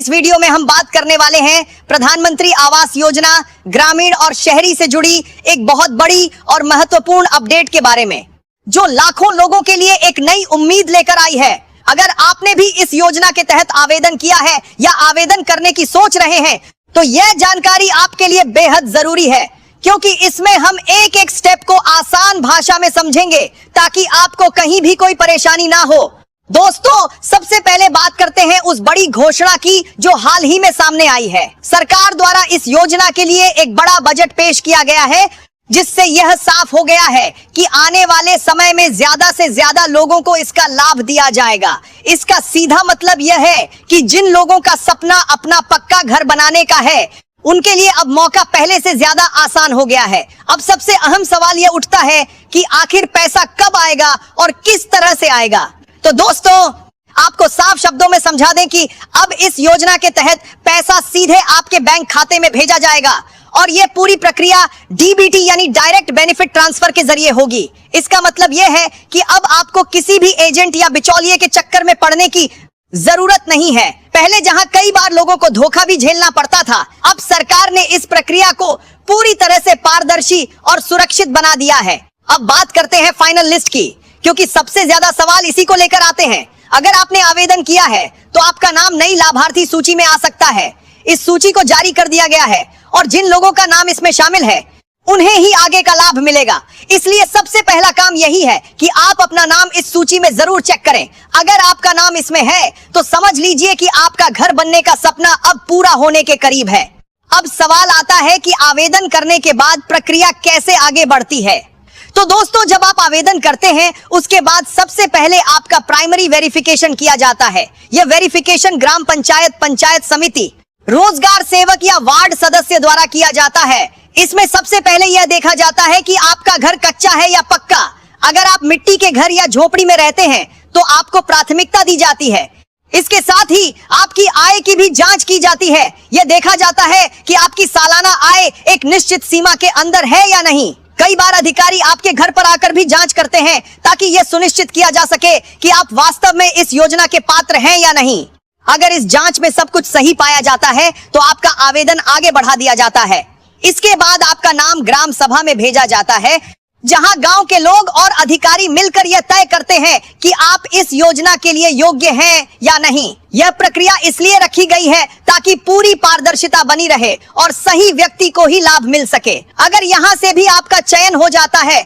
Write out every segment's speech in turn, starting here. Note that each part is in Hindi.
इस वीडियो में हम बात करने वाले हैं प्रधानमंत्री आवास योजना ग्रामीण और शहरी से जुड़ी एक बहुत बड़ी और महत्वपूर्ण अपडेट के बारे में, जो लाखों लोगों के लिए एक नई उम्मीद लेकर आई है। अगर आपने भी इस योजना के तहत आवेदन किया है या आवेदन करने की सोच रहे हैं, तो यह जानकारी आपके लिए बेहद जरूरी है, क्योंकि इसमें हम एक एक स्टेप को आसान भाषा में समझेंगे ताकि आपको कहीं भी कोई परेशानी ना हो। दोस्तों, सबसे पहले बात करते हैं उस बड़ी घोषणा की जो हाल ही में सामने आई है। सरकार द्वारा इस योजना के लिए एक बड़ा बजट पेश किया गया है, जिससे यह साफ हो गया है कि आने वाले समय में ज्यादा से ज्यादा लोगों को इसका लाभ दिया जाएगा। इसका सीधा मतलब यह है कि जिन लोगों का सपना अपना पक्का घर बनाने का है, उनके लिए अब मौका पहले से ज्यादा आसान हो गया है। अब सबसे अहम सवाल यह उठता है कि आखिर पैसा कब आएगा और किस तरह से आएगा। तो दोस्तों, आपको साफ शब्दों में समझा दें कि अब इस योजना के तहत पैसा सीधे आपके बैंक खाते में भेजा जाएगा और यह पूरी प्रक्रिया डीबीटी यानी डायरेक्ट बेनिफिट ट्रांसफर के जरिए होगी। इसका मतलब यह है कि अब आपको किसी भी एजेंट या बिचौलिए के चक्कर में पड़ने की जरूरत नहीं है। पहले जहां कई बार लोगों को धोखा भी झेलना पड़ता था, अब सरकार ने इस प्रक्रिया को पूरी तरह से पारदर्शी और सुरक्षित बना दिया है। अब बात करते हैं फाइनल लिस्ट की, क्योंकि सबसे ज्यादा सवाल इसी को लेकर आते हैं। अगर आपने आवेदन किया है तो आपका नाम नई लाभार्थी सूची में आ सकता है। इस सूची को जारी कर दिया गया है और जिन लोगों का नाम इसमें शामिल है, उन्हें ही आगे का लाभ मिलेगा। इसलिए सबसे पहला काम यही है कि आप अपना नाम इस सूची में जरूर चेक करें। अगर आपका नाम इसमें है तो समझ लीजिए कि आपका घर बनने का सपना अब पूरा होने के करीब है। अब सवाल आता है कि आवेदन करने के बाद प्रक्रिया कैसे आगे बढ़ती है। तो दोस्तों, जब आप आवेदन करते हैं, उसके बाद सबसे पहले आपका प्राइमरी वेरिफिकेशन किया जाता है। यह वेरिफिकेशन ग्राम पंचायत, पंचायत समिति, रोजगार सेवक या वार्ड सदस्य द्वारा किया जाता है। इसमें सबसे पहले यह देखा जाता है कि आपका घर कच्चा है या पक्का। अगर आप मिट्टी के घर या झोपड़ी में रहते हैं तो आपको प्राथमिकता दी जाती है। इसके साथ ही आपकी आय की भी जांच की जाती है। यह देखा जाता है कि आपकी सालाना आय एक निश्चित सीमा के अंदर है या नहीं। कई बार अधिकारी आपके घर पर आकर भी जांच करते हैं ताकि यह सुनिश्चित किया जा सके कि आप वास्तव में इस योजना के पात्र हैं या नहीं। अगर इस जांच में सब कुछ सही पाया जाता है तो आपका आवेदन आगे बढ़ा दिया जाता है। इसके बाद आपका नाम ग्राम सभा में भेजा जाता है, जहां गांव के लोग और अधिकारी मिलकर यह तय करते हैं कि आप इस योजना के लिए योग्य हैं या नहीं। यह प्रक्रिया इसलिए रखी गई है ताकि पूरी पारदर्शिता बनी रहे और सही व्यक्ति को ही लाभ मिल सके। अगर यहां से भी आपका चयन हो जाता है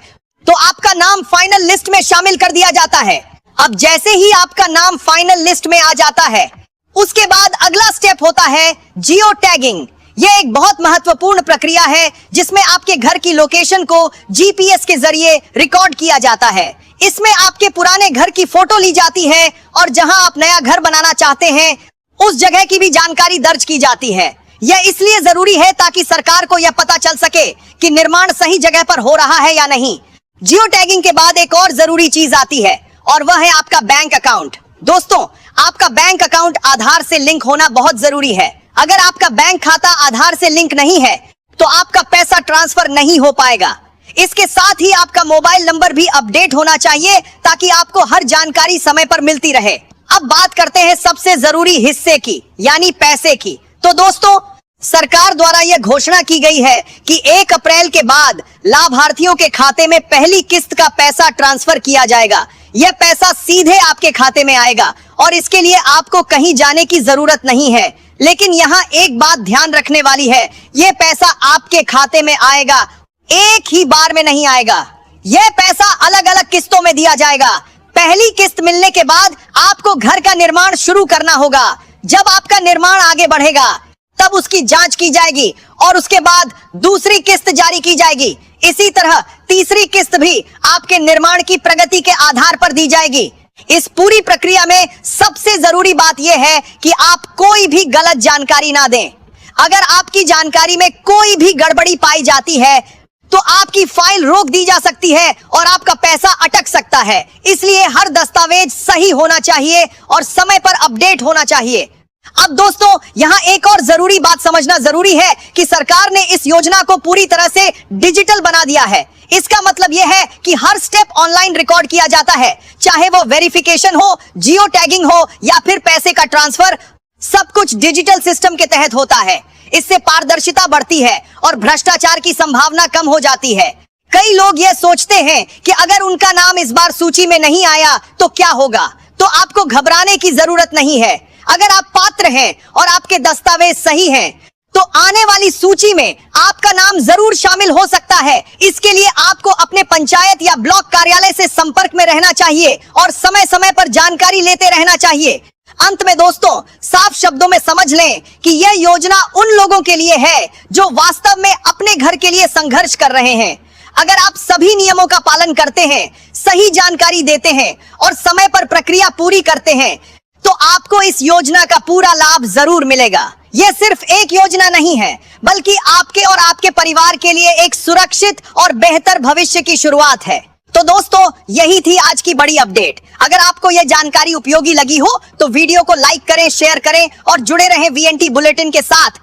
तो आपका नाम फाइनल लिस्ट में शामिल कर दिया जाता है। अब जैसे ही आपका नाम फाइनल लिस्ट में आ जाता है, उसके बाद अगला स्टेप होता है जियो टैगिंग। यह एक बहुत महत्वपूर्ण प्रक्रिया है जिसमें आपके घर की लोकेशन को जीपीएस के जरिए रिकॉर्ड किया जाता है। इसमें आपके पुराने घर की फोटो ली जाती है और जहां आप नया घर बनाना चाहते हैं, उस जगह की भी जानकारी दर्ज की जाती है। यह इसलिए जरूरी है ताकि सरकार को यह पता चल सके कि निर्माण सही जगह पर हो रहा है या नहीं। जियो टैगिंग के बाद एक और जरूरी चीज आती है और वह है आपका बैंक अकाउंट। दोस्तों, आपका बैंक अकाउंट आधार से लिंक होना बहुत जरूरी है। अगर आपका बैंक खाता आधार से लिंक नहीं है तो आपका पैसा ट्रांसफर नहीं हो पाएगा। इसके साथ ही आपका मोबाइल नंबर भी अपडेट होना चाहिए ताकि आपको हर जानकारी समय पर मिलती रहे। अब बात करते हैं सबसे जरूरी हिस्से की, यानी पैसे की। तो दोस्तों, सरकार द्वारा यह घोषणा की गई है कि 1 अप्रैल के बाद लाभार्थियों के खाते में पहली किस्त का पैसा ट्रांसफर किया जाएगा। यह पैसा सीधे आपके खाते में आएगा और इसके लिए आपको कहीं जाने की जरूरत नहीं है। लेकिन यहाँ एक बात ध्यान रखने वाली है, यह पैसा आपके खाते में आएगा, एक ही बार में नहीं आएगा। यह पैसा अलग अलग किस्तों में दिया जाएगा। पहली किस्त मिलने के बाद आपको घर का निर्माण शुरू करना होगा। जब आपका निर्माण आगे बढ़ेगा तब उसकी जांच की जाएगी और उसके बाद दूसरी किस्त जारी की जाएगी। इसी तरह तीसरी किस्त भी आपके निर्माण की प्रगति के आधार पर दी जाएगी। इस पूरी प्रक्रिया में सबसे जरूरी बात यह है कि आप कोई भी गलत जानकारी ना दें। अगर आपकी जानकारी में कोई भी गड़बड़ी पाई जाती है तो आपकी फाइल रोक दी जा सकती है और आपका पैसा अटक सकता है। इसलिए हर दस्तावेज सही होना चाहिए और समय पर अपडेट होना चाहिए। अब दोस्तों, यहाँ एक और जरूरी बात समझना जरूरी है कि सरकार ने इस योजना को पूरी तरह से डिजिटल बना दिया है। इसका मतलब यह है कि हर स्टेप ऑनलाइन रिकॉर्ड किया जाता है, चाहे वो वेरिफिकेशन हो, जियो टैगिंग हो या फिर पैसे का ट्रांसफर। सब कुछ डिजिटल सिस्टम के तहत होता है। इससे पारदर्शिता बढ़ती है और भ्रष्टाचार की संभावना कम हो जाती है। कई लोग ये सोचते हैं कि अगर उनका नाम इस बार सूची में नहीं आया तो क्या होगा, तो आपको घबराने की जरूरत नहीं है। अगर आप पात्र हैं और आपके दस्तावेज सही हैं, तो आने वाली सूची में आपका नाम जरूर शामिल हो सकता है। इसके लिए आपको अपने पंचायत या ब्लॉक कार्यालय से संपर्क में रहना चाहिए और समय समय पर जानकारी लेते रहना चाहिए। अंत में दोस्तों, साफ शब्दों में समझ लें कि यह योजना उन लोगों के लिए है जो वास्तव में अपने घर के लिए संघर्ष कर रहे हैं। अगर आप सभी नियमों का पालन करते हैं, सही जानकारी देते हैं और समय पर प्रक्रिया पूरी करते हैं, तो आपको इस योजना का पूरा लाभ जरूर मिलेगा। यह सिर्फ एक योजना नहीं है, बल्कि आपके और आपके परिवार के लिए एक सुरक्षित और बेहतर भविष्य की शुरुआत है। तो दोस्तों, यही थी आज की बड़ी अपडेट। अगर आपको यह जानकारी उपयोगी लगी हो तो वीडियो को लाइक करें, शेयर करें और जुड़े रहें वीएनटी बुलेटिन के साथ।